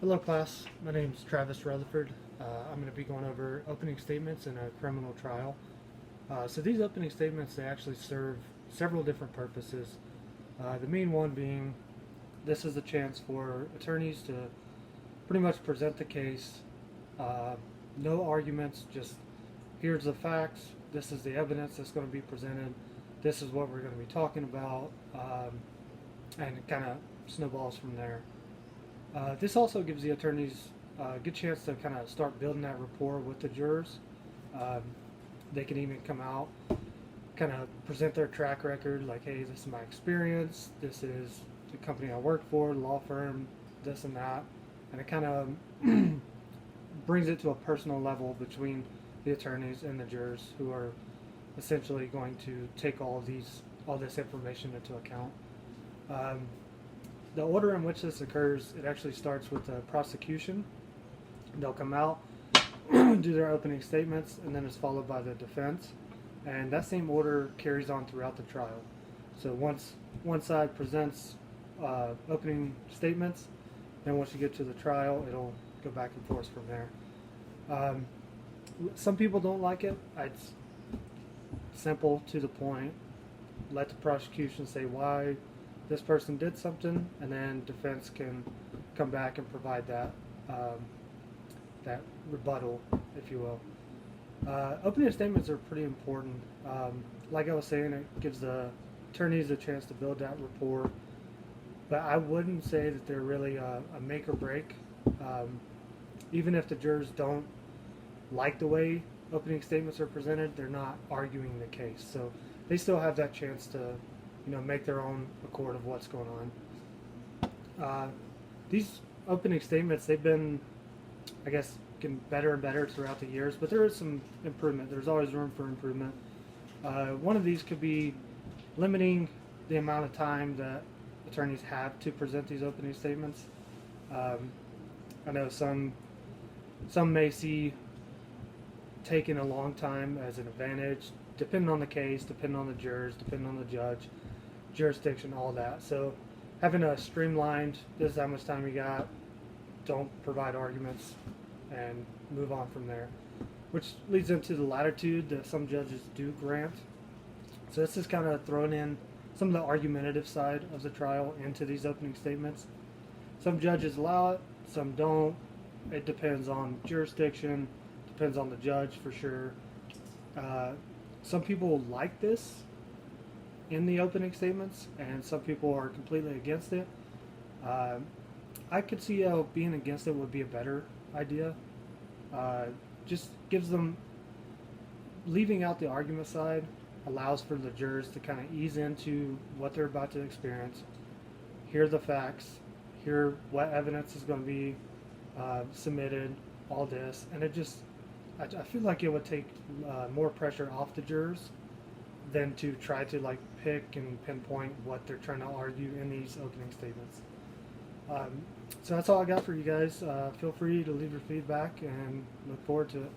Hello class, my name is Travis Rutherford. I'm going to be going over opening statements in a criminal trial. So these opening statements, they actually serve several different purposes. The main one being this is a chance for attorneys to pretty much present the case. Uh, no arguments, just here's the facts, this is the evidence that's going to be presented, this is what we're going to be talking about, and it kind of snowballs from there. This also gives the attorneys a good chance to kind of start building that rapport with the jurors. Um, they can even come out, kind of present their track record, like, hey, this is my experience, this is the company I work for, law firm, this and that, and it kind of brings it to a personal level between the attorneys and the jurors who are essentially going to take all this information into account. Um, the order in which this occurs, it actually starts with the prosecution. They'll come out, do their opening statements, and then it's followed by the defense. And that same order carries on throughout the trial. So once one side presents opening statements, then once you get to the trial, it'll go back and forth from there. Some people don't like it. It's simple, to the point. Let the prosecution say why this person did something, and then defense can come back and provide that rebuttal, if you will. Opening statements are pretty important. Like I was saying, it gives the attorneys a chance to build that rapport, but I wouldn't say that they're really a make or break. Even if the jurors don't like the way opening statements are presented, they're not arguing the case, so they still have that chance to make their own accord of what's going on. These opening statements, they've been, I guess, getting better and better throughout the years, but there is some improvement. There's always room for improvement. One of these could be limiting the amount of time that attorneys have to present these opening statements. I know some may see taking a long time as an advantage, depending on the case, depending on the jurors, depending on the judge, jurisdiction, all that. So having a streamlined, this is how much time you got, don't provide arguments, and move on from there, which leads into the latitude that some judges do grant. So this is kind of throwing in some of the argumentative side of the trial into these opening statements. Some judges allow it, some don't. It depends on jurisdiction, depends on the judge for sure. Some people like this in the opening statements, and some people are completely against it. I could see how being against it would be a better idea. Just gives them, leaving out the argument side allows for the jurors to kind of ease into what they're about to experience, hear the facts, hear what evidence is going to be submitted, all this, and it just, I feel like it would take more pressure off the jurors than to try to like pick and pinpoint what they're trying to argue in these opening statements. So that's all I got for you guys. Feel free to leave your feedback and look forward to it.